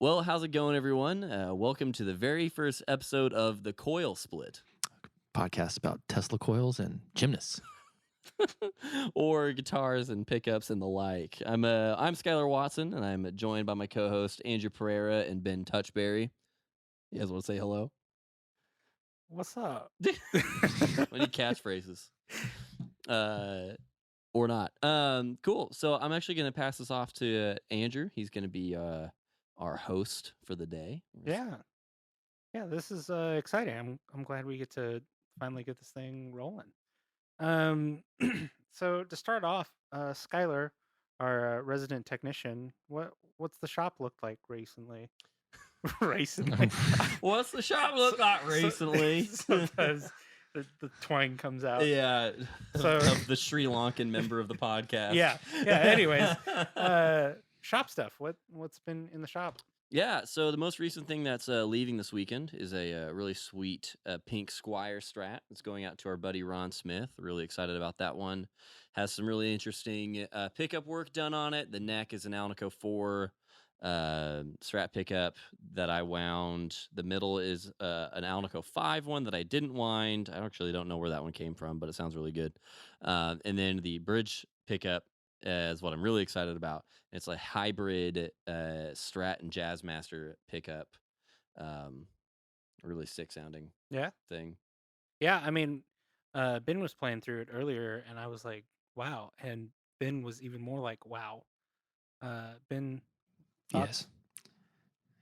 Well, how's it going, everyone? Welcome to the very first episode of the Coil Split, Podcast about Tesla coils and gymnasts. or guitars and pickups and the like. I'm Skylar Watson, and I'm joined by my co-host Andrew Pereira and Ben Touchberry. You guys want to say hello? What's up? We need catchphrases, or not. Cool. So I'm actually going to pass this off to Andrew. He's going to be our host for the day. Yeah, this is exciting. I'm glad we get to finally get this thing rolling. So to start off, Skylar, our resident technician, what's the shop looked like recently? Recently, What's the shop look like recently? Sometimes the twang comes out. Yeah, So- of the Sri Lankan member of the podcast. Yeah. Anyways, shop stuff. What's been in the shop? Yeah, so the most recent thing that's leaving this weekend is a really sweet pink Squire Strat. It's going out to our buddy Ron Smith. Really excited about that one. Has some really interesting pickup work done on it. The neck is an Alnico 4 Strat pickup that I wound. The middle is an Alnico 5 one that I didn't wind. I actually don't know where that one came from, but it sounds really good. And then the bridge pickup is what I'm really excited about. It's a hybrid Strat and Jazzmaster pickup. Really sick sounding thing. Yeah, I mean, Ben was playing through it earlier, and I was like, "Wow!" And Ben was even more like, "Wow." Ben, thoughts?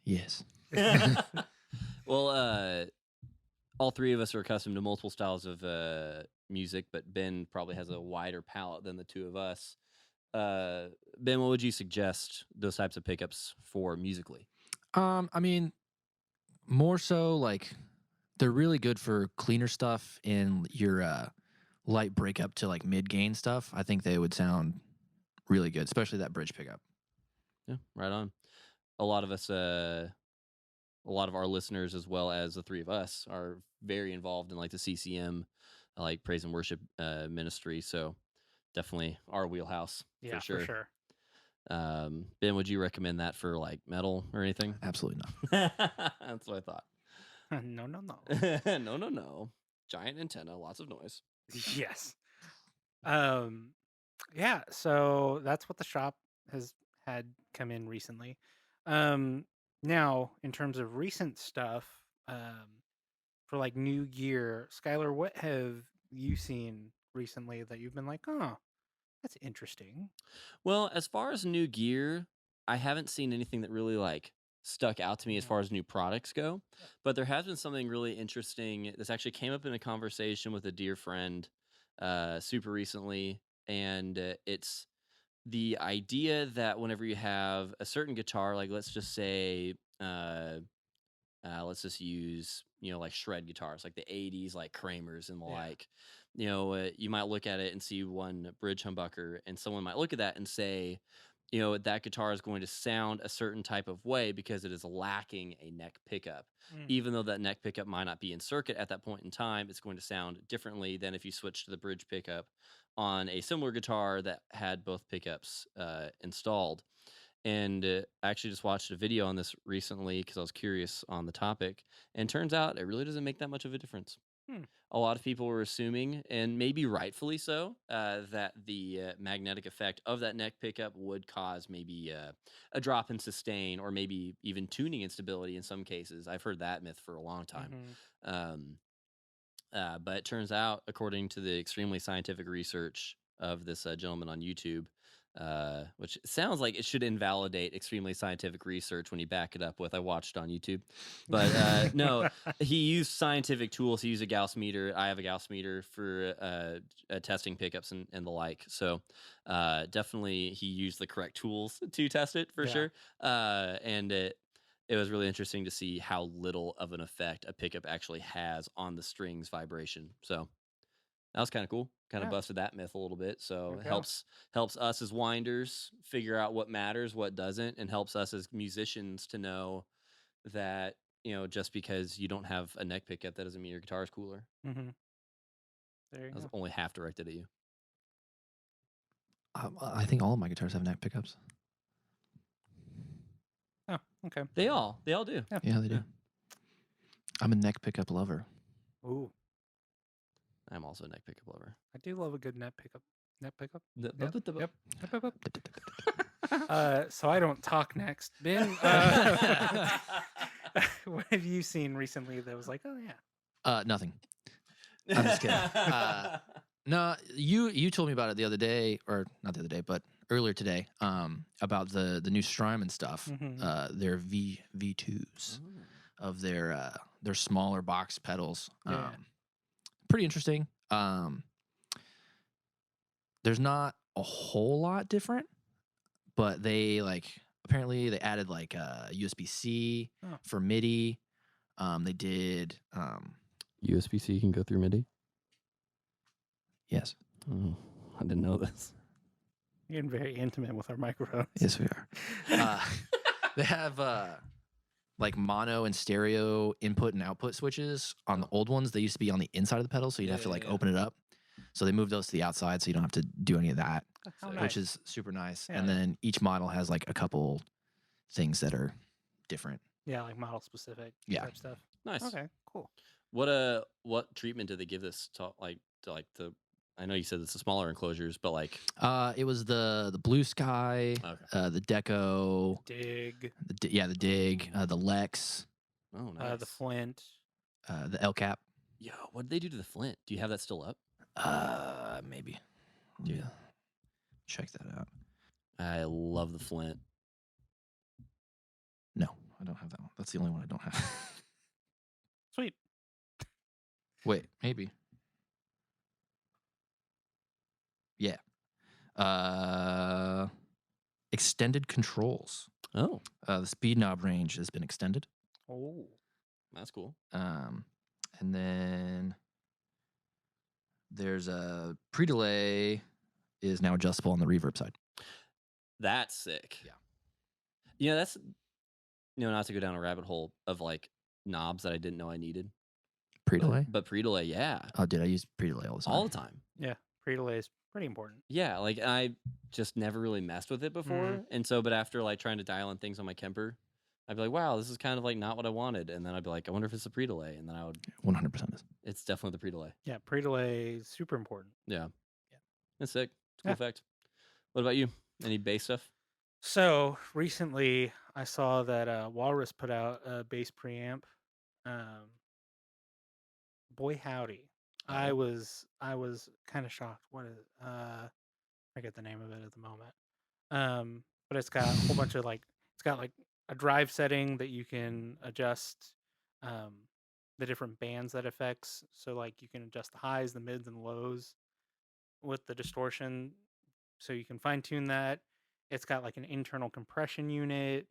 Yes. Well, all three of us are accustomed to multiple styles of music, but Ben probably has a wider palette than the two of us. Ben, what would you suggest those types of pickups for musically? I mean, more so like they're really good for cleaner stuff in your light breakup to like mid gain stuff. I think they would sound really good, especially that bridge pickup. Yeah, right on. A lot of us, a lot of our listeners, as well as the three of us, are very involved in like the CCM, like praise and worship ministry. So definitely our wheelhouse. Yeah, for sure. Ben, would you recommend that for like metal or anything? Absolutely not. That's what I thought. No. No. Giant antenna, lots of noise. Yes. Yeah. So that's what the shop has had come in recently. Now, in terms of recent stuff, for like new gear, Skylar, what have you seen recently that you've been like, "Oh, that's interesting"? Well, as far as new gear, I haven't seen anything that really like stuck out to me as far as new products go. But there has been something really interesting. This actually came up in a conversation with a dear friend super recently. And it's the idea that whenever you have a certain guitar, like let's just say, let's just use, like shred guitars, like the 80s, like Kramers and the Yeah. like. You might look at it and see one bridge humbucker, and someone might look at that and say, that guitar is going to sound a certain type of way because it is lacking a neck pickup. Even though that neck pickup might not be in circuit at that point in time, it's going to sound differently than if you switch to the bridge pickup on a similar guitar that had both pickups installed. And I actually just watched a video on this recently because I was curious on the topic. And turns out it really doesn't make that much of a difference. A lot of people were assuming, and maybe rightfully so, that the magnetic effect of that neck pickup would cause maybe a drop in sustain or maybe even tuning instability in some cases. I've heard that myth for a long time. But it turns out, according to the extremely scientific research of this gentleman on YouTube, which sounds like it should invalidate extremely scientific research when you back it up with I watched on YouTube. But no, he used scientific tools. He used a Gauss meter. I have a Gauss meter for testing pickups and the like. So definitely he used the correct tools to test it for sure. And it was really interesting to see how little of an effect a pickup actually has on the strings vibration. So that was kind of cool. Kind of busted that myth a little bit. So it helps us as winders figure out what matters, what doesn't, and helps us as musicians to know that, just because you don't have a neck pickup, that doesn't mean your guitar is cooler. There you I was go. only half directed at you. I think all of my guitars have neck pickups. Oh, okay. They all do. Yeah, they do. I'm a neck pickup lover. Ooh, I'm also a neck pickup lover. I do love a good net pickup. Net pickup. The- Yep. the- the- Yep. Yep. Yep. So I don't talk next. Ben, what have you seen recently that was like, oh yeah? Nothing. I'm just kidding. No, you told me about it the other day, or not the other day, but earlier today. About the new Strymon stuff. Mhm. Their V2s of their smaller box pedals. Yeah. Pretty interesting. There's not a whole lot different, but they apparently they added USB-C Oh. for MIDI. They did USB-C can go through MIDI. yes. Oh, I didn't know this. You're getting very intimate with our microphones. Yes, we are. They have mono and stereo input and output switches on the old ones. They used to be on the inside of the pedal, so you'd have to open it up. So they moved those to the outside, so you don't have to do any of that, How Which nice. which is super nice. Yeah. And then each model has a couple things that are different. Yeah, like model specific Yeah. type stuff. Nice. Okay, cool. What treatment did they give this to the? I know you said it's the smaller enclosures, but It was the Blue Sky, okay. the Deco, Dig, the Dig, the Lex, Oh, nice. the Flint. the L Cap. Yo, what did they do to the Flint? Do you have that still up? Maybe. Dude. Yeah. Check that out. I love the Flint. No, I don't have that one. That's the only one I don't have. Sweet. Wait, maybe. Yeah. Extended controls. Oh, The speed knob range has been extended. Oh, that's cool. And then there's a pre-delay is now adjustable on the reverb side. That's sick. Yeah. That's not to go down a rabbit hole of knobs that I didn't know I needed. Pre-delay? But pre-delay, yeah. Oh, dude, I use pre-delay all the time. All the time. yeah. Pre-delay is pretty important. Yeah, I just never really messed with it before. And so, but after trying to dial in things on my Kemper, I'd be like, wow, this is kind of not what I wanted. And then I'd be like, I wonder if it's a pre-delay. And then I would, 100% is. it's definitely the pre-delay. Yeah, pre-delay is super important. Yeah. Yeah. That's sick. It's a cool Yeah. fact. What about you? Any bass stuff? So recently, I saw that Walrus put out a bass preamp. Boy howdy, I was kind of shocked. What is I forget the name of it at the moment. But it's got a whole bunch of it's got a drive setting that you can adjust the different bands that affects. So you can adjust the highs, the mids, and lows with the distortion. So you can fine tune that. It's got an internal compression unit.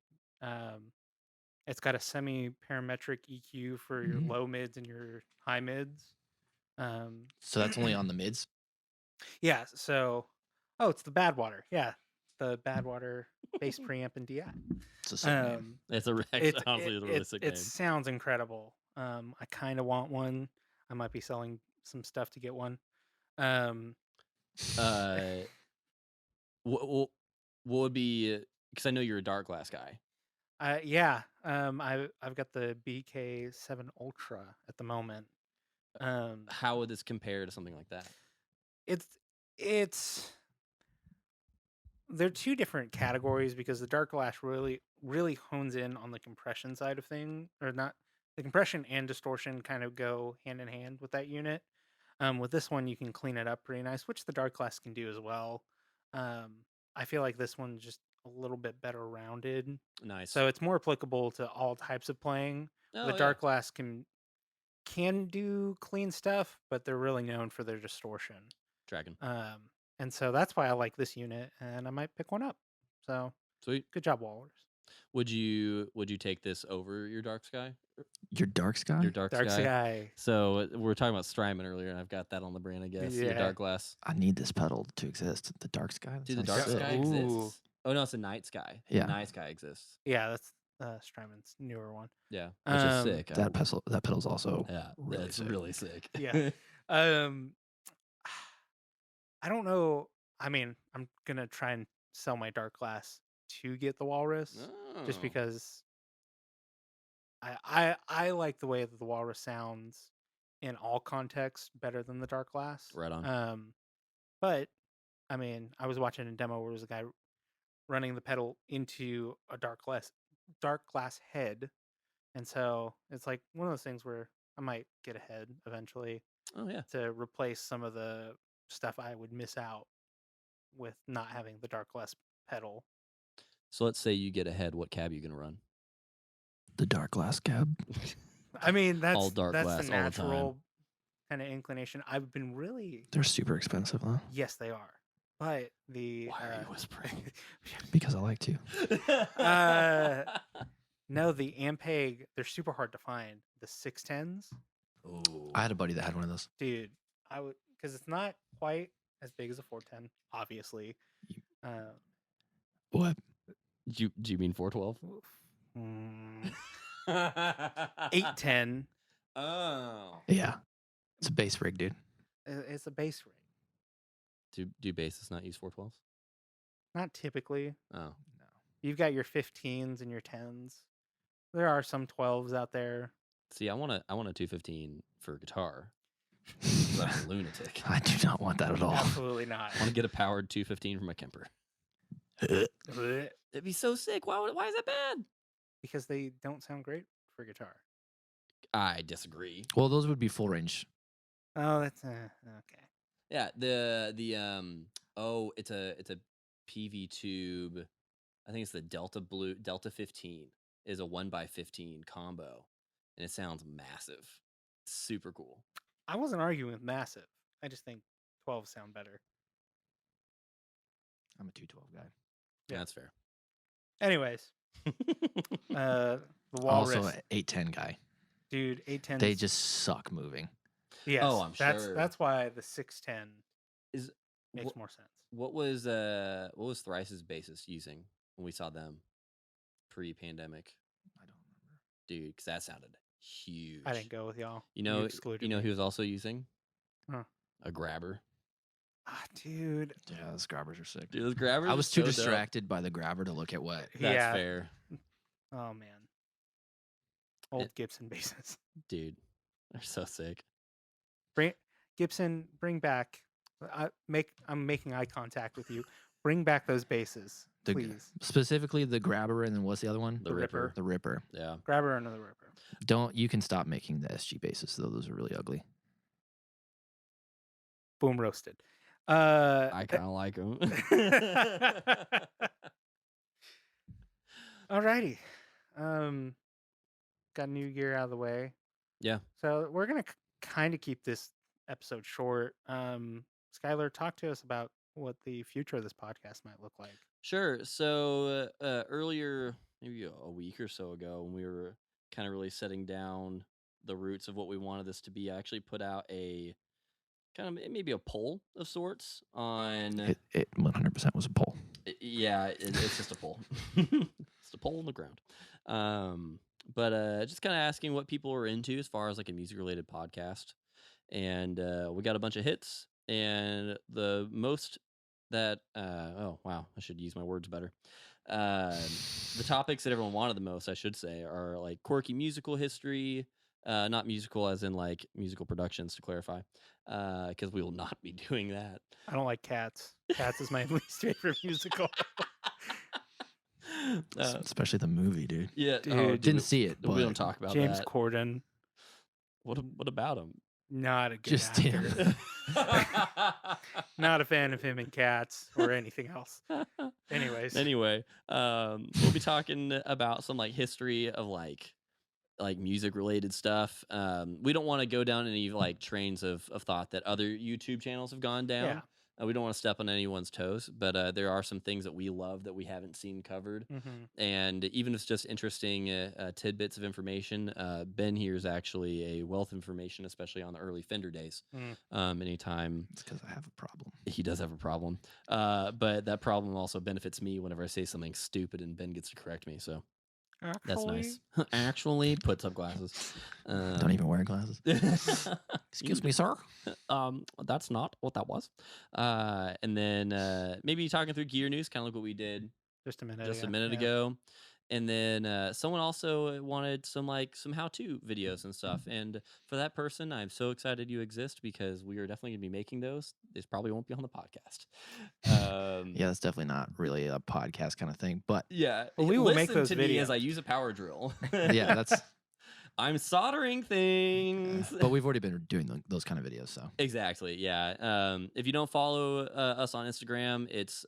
It's got a semi-parametric EQ for your low mids and your high mids. So that's only on the mids? Yeah. So, it's the Badwater. Yeah, the Badwater bass preamp and DI. It's a sick name. It's honestly a really sick name. It sounds incredible. I kind of want one. I might be selling some stuff to get one. What would be, because I know you're a dark glass guy. Yeah. I've got the BK7 Ultra at the moment. How would this compare to something like that? It's they're two different categories because the dark glass really hones in on the compression side of thing, or not. The compression and distortion kind of go hand in hand with that unit. With this one, you can clean it up pretty nice, which the dark glass can do as well. I feel like this one's just a little bit better rounded. Nice. So it's more applicable to all types of playing. The dark glass can do clean stuff, but they're really known for their distortion. Dragon. And so that's why I like this unit, and I might pick one up. So sweet. Good job, Walrus. Would you take this over your dark sky? Your dark sky? Your dark sky. Sky. So we were talking about Strymon earlier, and I've got that on the brand, I guess. Your Yeah. dark glass. I need this pedal to exist. The dark sky? That Dude, the sounds dark sick. sky Ooh. exists. Oh no, it's a night sky. Yeah. The night sky exists. Yeah, that's Strymon's newer one. Yeah, which is sick. That pedal's also Yeah, really that's sick. really sick. Yeah. I don't know. I mean, I'm gonna try and sell my dark glass to get the Walrus, just Oh, because I like the way that the Walrus sounds in all contexts better than the Dark Glass. right on. But I mean, I was watching a demo where there was a guy running the pedal into a dark glass head, and so it's like one of those things where I might get a head eventually Oh yeah. to replace some of the stuff I would miss out with not having the dark glass pedal. So let's say you get ahead. What cab you gonna run? The dark glass cab. I mean, All dark that's glass the all the time. natural kind of inclination. I've been really They're super expensive though. yes, they are, but the Why are you whispering? Because I like to. no, the Ampeg, they're super hard to find. The 610s, Oh, I had a buddy that had one of those. dude, I would, because it's not quite as big as a 410, obviously. What? do you mean 412? 810. Oh. Yeah. It's a bass rig, dude. It's a bass rig. Do bassists not use 412s? Not typically. Oh. No. You've got your 15s and your 10s. There are some 12s out there. See, I want a 215 for guitar. I'm a lunatic. I do not want that at all. Absolutely not. I want to get a powered 215 for my Kemper. It'd be so sick. Why is that bad? Because they don't sound great for guitar. I disagree. Well, those would be full range. Oh, that's okay. Yeah, it's a PV tube. I think it's the Delta 15 is a 1x15 combo, and it sounds massive. Super cool. I wasn't arguing with massive. I just think 12 sound better. I'm a 212 guy. Yeah. That's fair. Anyways, the Walrus, Also, an 810 guy. dude, 810. They just suck moving. yes. Oh, I'm sure. That's why the 610 Is makes more sense. what was Thrice's bassist using when we saw them pre-pandemic, I don't remember. dude? Because that sounded huge. I didn't go with y'all. You know, excluded he me. was also using Huh. a grabber. Ah, dude. Yeah, those grabbers are sick. Dude, those grabbers. I are was too so dope. distracted by the grabber to look at what. That's Yeah. fair, Oh man. Old Gibson basses. dude. They're so sick. Bring back. I'm making eye contact with you. Bring back those basses, The, please. specifically the grabber, and then what's the other one? The Ripper. The Ripper. Yeah. Grabber, another Ripper. You can stop making the SG basses though. Those are really ugly. Boom roasted. I kind of like them. Alrighty. Got new gear out of the way. Yeah. So we're gonna kind of keep this episode short. Skylar, talk to us about what the future of this podcast might look like. Sure. So earlier, maybe a week or so ago, when we were kind of really setting down the roots of what we wanted this to be, I actually put out a kind of maybe a poll of sorts on. It 100% was a poll. Yeah, it's just a poll. It's a poll on the ground. But just kind of asking what people are into as far as like a music related podcast, and we got a bunch of hits, and the most that oh wow, I should use my words better. The topics that everyone wanted the most, I should say, are like quirky musical history, not musical as in like musical productions, to clarify, because we will not be doing that. I don't like Cats. Cats is my least favorite musical. Especially the movie, dude. Yeah, Dude, Didn't see it, we but don't talk about James that. Corden, What about him? not a good just actor. him. Not a fan of him in Cats or anything else. Anyways. Anyway, we'll be talking about some like history of like music related stuff. We don't want to go down any like trains of thought that other YouTube channels have gone down. Yeah. We don't want to step on anyone's toes, but there are some things that we love that we haven't seen covered. Mm-hmm. And even if it's just interesting tidbits of information, Ben here is actually a wealth of information, especially on the early Fender days. Anytime It's because I have a problem. he does have a problem, but that problem also benefits me whenever I say something stupid and Ben gets to correct me. So that's nice. Actually, puts up glasses. Don't even wear glasses. Excuse me, sir. That's not what that was. And then maybe talking through gear news, kind of like what we did Just a minute just a ago. minute Yeah. ago. And then someone also wanted some how-to videos and stuff. And for that person, I'm so excited you exist because we are definitely gonna be making those. This probably won't be on the podcast. Yeah, that's definitely not really a podcast kind of thing, but Yeah, But we will make listen those to me as I videos. use a power drill. yeah, that's. I'm soldering things. But we've already been doing those kind of videos, so Exactly. Yeah. If you don't follow us on Instagram, it's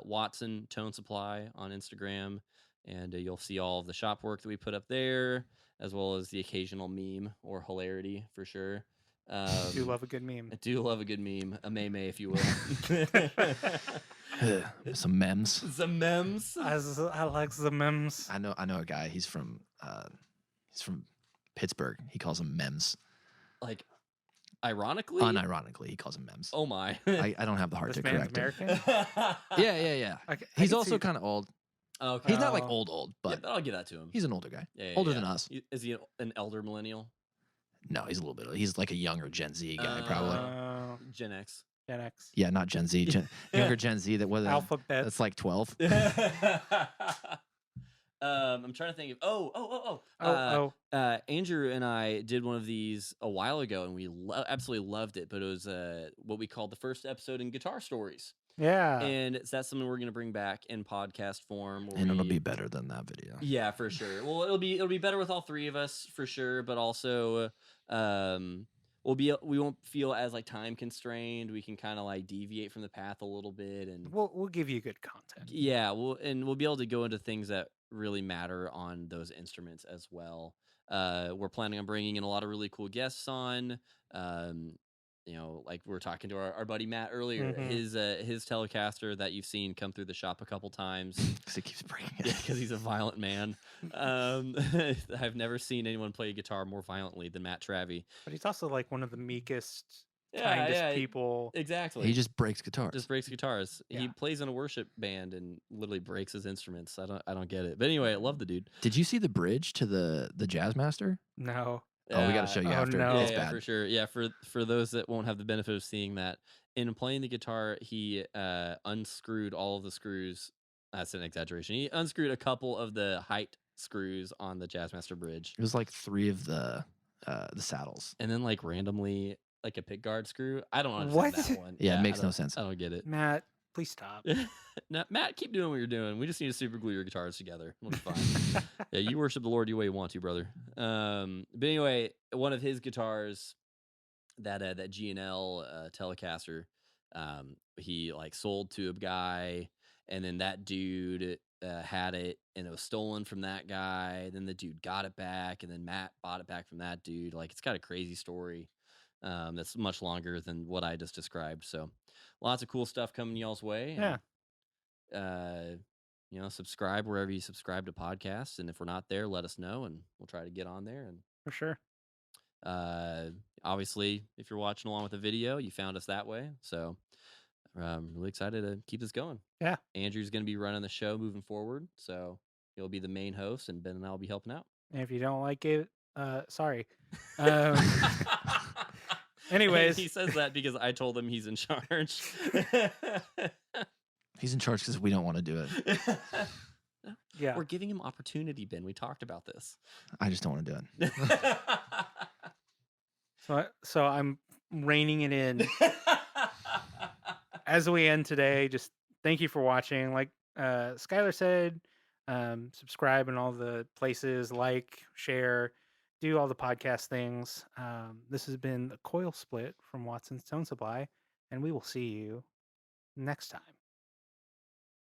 Watson Tone Supply on Instagram, and you'll see all of the shop work that we put up there, as well as the occasional meme or hilarity for sure. Do love a good meme. I do love a good meme, a meme, if you will. some memes. Some memes. I like the memes. I know a guy. He's from Pittsburgh. He calls them memes. Like, ironically, Unironically, he calls them memes. oh my. I don't have the heart This to man's correct him. American. Yeah. I He's can also see- kind of old. Okay. He's not like Oh. old, Yeah, but but I'll give that to him. he's an older guy. Yeah, older yeah. than us. Is he an elder millennial? No, he's a little bit. He's like a younger Gen Z guy, probably. Gen X. Gen X. Yeah, not Gen Z. Younger Gen Z. That was Alphabet. That's like 12. I'm trying to think of. Andrew and I did one of these a while ago, and we absolutely loved it. But it was what we called the first episode in Guitar Stories, Yeah. and that's something we're going to bring back in podcast form. where And it'll we- be better than that video. Yeah, for sure. Well, it'll be better with all three of us for sure, but also we won't feel as like time constrained. We can kind of like deviate from the path a little bit, and We'll give you good content. yeah, we'll be able to go into things that really matter on those instruments as well. We're planning on bringing in a lot of really cool guests on. Like we were talking to our buddy Matt earlier, Mhm. his Telecaster that you've seen come through the shop a couple times. Because he keeps breaking it. Yeah, because he's a violent man. I've never seen anyone play guitar more violently than Matt Travey. But he's also like one of the meekest, Yeah, kindest yeah, people. Exactly. He just breaks guitars. just breaks guitars. He Yeah. plays in a worship band and literally breaks his instruments. I don't get it. But anyway, I love the dude. Did you see the bridge to the Jazzmaster? No. Oh, we got to show you Oh, after. no. Yeah, It's yeah, bad. for sure. Yeah, for those that won't have the benefit of seeing that, in playing the guitar, he unscrewed all of the screws. That's an exaggeration. He unscrewed a couple of the height screws on the Jazzmaster bridge, It was like 3 of the saddles. and then like randomly like a pick guard screw. I don't understand What? that one. Yeah, it makes I no don't- sense. I don't get it. Matt, please stop. No, Matt, keep doing what you're doing. We just need to super glue your guitars together. It'll be fine. Yeah, you worship the Lord any way you want to, brother. But anyway, one of his guitars, that G&L Telecaster, he like sold to a guy, and then that dude had it, and it was stolen from that guy. Then the dude got it back, and then Matt bought it back from that dude. Like, it's got a crazy story that's much longer than what I just described. So lots of cool stuff coming y'all's way. Yeah. Subscribe wherever you subscribe to podcasts, and if we're not there, let us know, and we'll try to get on there. And For sure. obviously, if you're watching along with the video, you found us that way. So I'm really excited to keep this going. Yeah. Andrew's going to be running the show moving forward, so he'll be the main host, and Ben and I will be helping out. And if you don't like it, sorry. Anyways. He says that because I told him he's in charge. He's in charge because we don't want to do it. Yeah. We're giving him opportunity, Ben. We talked about this. I just don't want to do it. So I'm reining it in. As we end today, just thank you for watching. Like Skylar said, subscribe in all the places, like, share, do all the podcast things. This has been the Coil Split from Watson's Tone Supply, and we will see you next time.